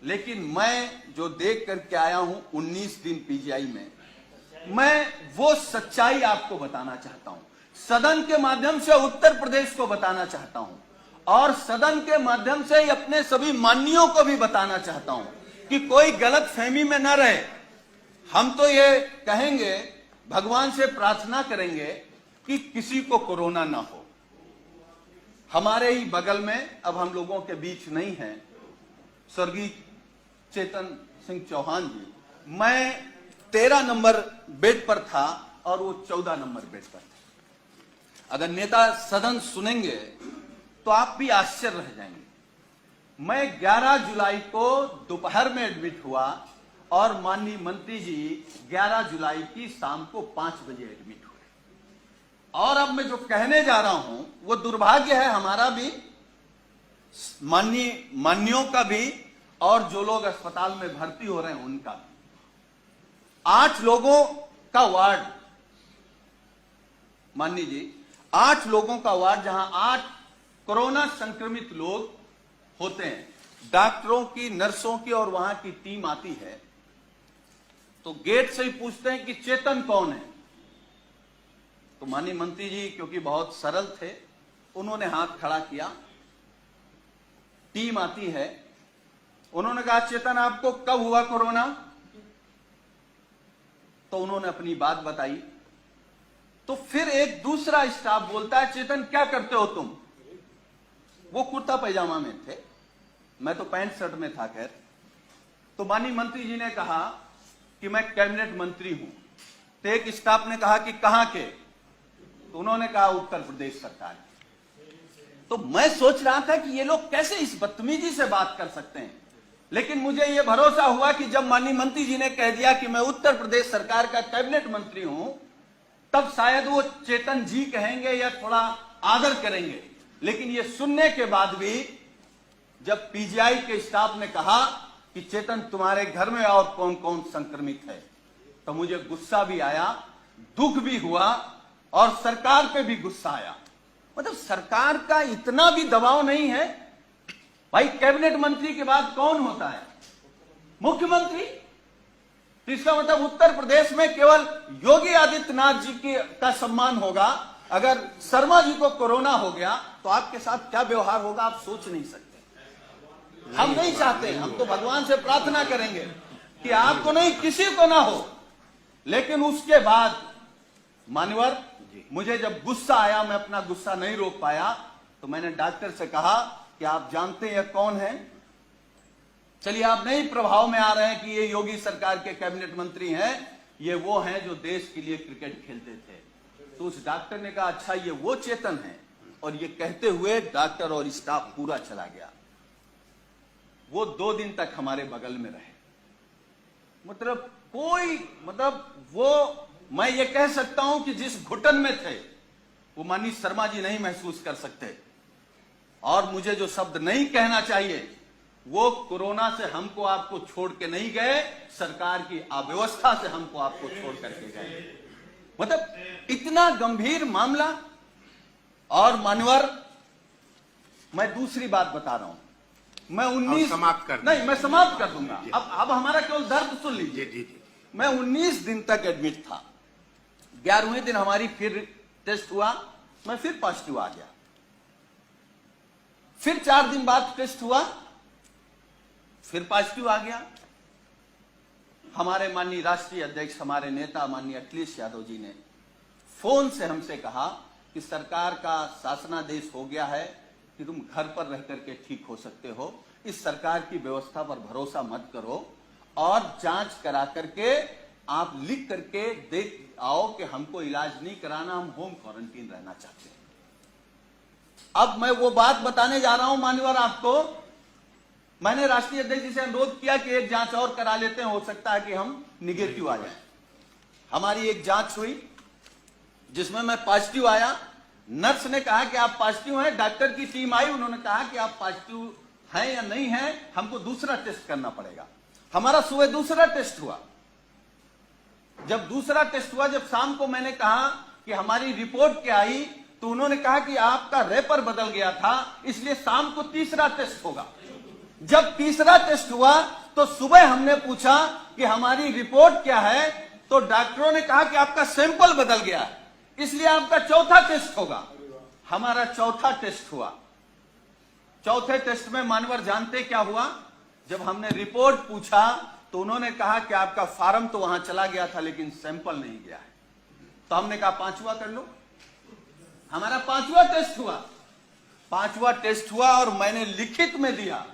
लेकिन मैं जो देख करके आया हूं 19 दिन पीजीआई में, मैं वो सच्चाई आपको बताना चाहता हूं, सदन के माध्यम से उत्तर प्रदेश को बताना चाहता हूं और सदन के माध्यम से अपने सभी माननीयों को भी बताना चाहता हूं कि कोई गलत फहमी में न रहे। हम तो ये कहेंगे, भगवान से प्रार्थना करेंगे कि किसी को कोरोना ना हो। हमारे ही बगल में, अब हम लोगों के बीच नहीं है, स्वर्गीय चेतन सिंह चौहान जी, मैं 13 नंबर बेड पर था और वो 14 नंबर बेड पर था। अगर नेता सदन सुनेंगे तो आप भी आश्चर्य रह जाएंगे। मैं 11 जुलाई को दोपहर में एडमिट हुआ और माननीय मंत्री जी 11 जुलाई की शाम को 5 बजे एडमिट हुए। और अब मैं जो कहने जा रहा हूं वो दुर्भाग्य है हमारा भी, माननीयों का भी, और जो लोग अस्पताल में भर्ती हो रहे हैं उनका भी। 8 लोगों का वार्ड, माननीय जी, 8 लोगों का वार्ड, जहां 8 कोरोना संक्रमित लोग होते हैं। डॉक्टरों की, नर्सों की और वहां की टीम आती है तो गेट से ही पूछते हैं कि चेतन कौन है। तो माननीय मंत्री जी क्योंकि बहुत सरल थे, उन्होंने हाथ खड़ा किया। टीम आती है, उन्होंने कहा चेतन आपको कब हुआ कोरोना? तो उन्होंने अपनी बात बताई। तो फिर एक दूसरा स्टाफ बोलता है चेतन क्या करते हो तुम? वो कुर्ता पैजामा में थे, मैं तो पैंट शर्ट में था। खैर, तो माननीय मंत्री जी ने कहा कि मैं कैबिनेट मंत्री हूं। तो एक स्टाफ ने कहा कि कहां के? तो उन्होंने कहा उत्तर प्रदेश सरकार। तो मैं सोच रहा था कि ये लोग कैसे इस बदतमीजी से बात कर सकते हैं, लेकिन मुझे यह भरोसा हुआ कि जब माननीय मंत्री जी ने कह दिया कि मैं उत्तर प्रदेश सरकार का कैबिनेट मंत्री हूं, तब शायद वो चेतन जी कहेंगे या थोड़ा आदर करेंगे। लेकिन ये सुनने के बाद भी जब पीजीआई के स्टाफ ने कहा कि चेतन तुम्हारे घर में और कौन कौन संक्रमित है, तो मुझे गुस्सा भी आया, दुख भी हुआ और सरकार पे भी गुस्सा आया। मतलब सरकार का इतना भी दबाव नहीं है भाई। कैबिनेट मंत्री के बाद कौन होता है? मुख्यमंत्री। तो इसका मतलब उत्तर प्रदेश में केवल योगी आदित्यनाथ जी का सम्मान होगा। अगर शर्मा जी को कोरोना हो गया तो आपके साथ क्या व्यवहार होगा आप सोच नहीं सकते। हम नहीं चाहते, हम तो भगवान से प्रार्थना करेंगे कि आपको नहीं, किसी को ना हो। लेकिन उसके बाद मान्यवर, मुझे जब गुस्सा आया, मैं अपना गुस्सा नहीं रोक पाया, तो मैंने डॉक्टर से कहा कि आप जानते हैं कौन है? चलिए आप नहीं प्रभाव में आ रहे हैं कि ये योगी सरकार के कैबिनेट मंत्री हैं, ये वो हैं जो देश के लिए क्रिकेट खेलते थे। तो उस डॉक्टर ने कहा अच्छा ये वो चेतन है, और ये कहते हुए डॉक्टर और स्टाफ पूरा चला गया। वो 2 दिन तक हमारे बगल में रहे। मतलब वो, मैं ये कह सकता हूं कि जिस घुटन में थे वो माननीय शर्मा जी नहीं महसूस कर सकते। और मुझे जो शब्द नहीं कहना चाहिए, वो कोरोना से हमको आपको छोड़ के नहीं गए, सरकार की अव्यवस्था से हमको आपको छोड़ करके गए। मतलब इतना गंभीर मामला। और मानवर, मैं दूसरी बात बता रहा हूं, मैं 19 समाप्त कर नहीं, मैं समाप्त कर दूंगा। अब हमारा केवल दर्द सुन लीजिए। मैं 19 दिन तक एडमिट था। 11वें दिन हमारी फिर टेस्ट हुआ, मैं फिर पॉजिटिव आ गया। फिर 4 दिन बाद टेस्ट हुआ, फिर पॉजिटिव आ गया। हमारे माननीय राष्ट्रीय अध्यक्ष, हमारे नेता माननीय अखिलेश यादव जी ने फोन से हमसे कहा कि सरकार का शासनादेश हो गया है कि तुम घर पर रह करके ठीक हो सकते हो, इस सरकार की व्यवस्था पर भरोसा मत करो और जांच करा करके आप लिख करके देख आओ कि हमको इलाज नहीं कराना, हम होम क्वारंटीन रहना चाहते हैं। अब मैं वो बात बताने जा रहा हूं मान्यवर आपको। मैंने राष्ट्रीय अध्यक्ष जी से अनुरोध किया कि एक जांच और करा लेते हैं, हो सकता है कि हम निगेटिव आ जाए। हमारी एक जांच हुई जिसमें मैं पॉजिटिव आया। नर्स ने कहा कि आप पॉजिटिव हैं, डॉक्टर की टीम आई, उन्होंने कहा कि आप पॉजिटिव हैं या नहीं हैं, हमको दूसरा टेस्ट करना पड़ेगा। हमारा सुबह दूसरा टेस्ट हुआ। जब दूसरा टेस्ट हुआ, जब शाम को मैंने कहा कि हमारी रिपोर्ट क्या आई, तो उन्होंने कहा कि आपका रेपर बदल गया था, इसलिए शाम को तीसरा टेस्ट होगा। जब तीसरा टेस्ट हुआ तो सुबह हमने पूछा कि हमारी रिपोर्ट क्या है, तो डॉक्टरों ने कहा कि आपका सैंपल बदल गया है, इसलिए आपका चौथा टेस्ट होगा। हमारा चौथा टेस्ट हुआ। चौथे टेस्ट में मानवर जानते क्या हुआ? जब हमने रिपोर्ट पूछा तो उन्होंने कहा कि आपका फार्म तो वहां चला गया था लेकिन सैंपल नहीं गया है। तो हमने कहा पांचवा कर लो। हमारा पांचवा टेस्ट हुआ। पांचवा टेस्ट हुआ और मैंने लिखित में दिया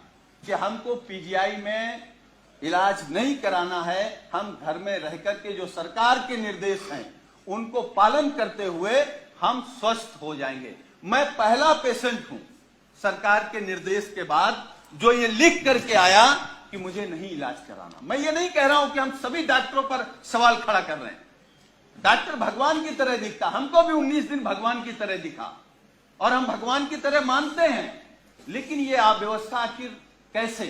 कि हमको पीजीआई में इलाज नहीं कराना है, हम घर में रहकर के जो सरकार के निर्देश हैं उनको पालन करते हुए हम स्वस्थ हो जाएंगे। मैं पहला पेशेंट हूं सरकार के निर्देश के बाद जो ये लिख करके आया कि मुझे नहीं इलाज कराना। मैं ये नहीं कह रहा हूं कि हम सभी डॉक्टरों पर सवाल खड़ा कर रहे हैं। डॉक्टर भगवान की तरह दिखता, हमको भी 19 दिन भगवान की तरह दिखा और हम भगवान की तरह मानते हैं, लेकिन ये अव्यवस्था आखिर कैसे?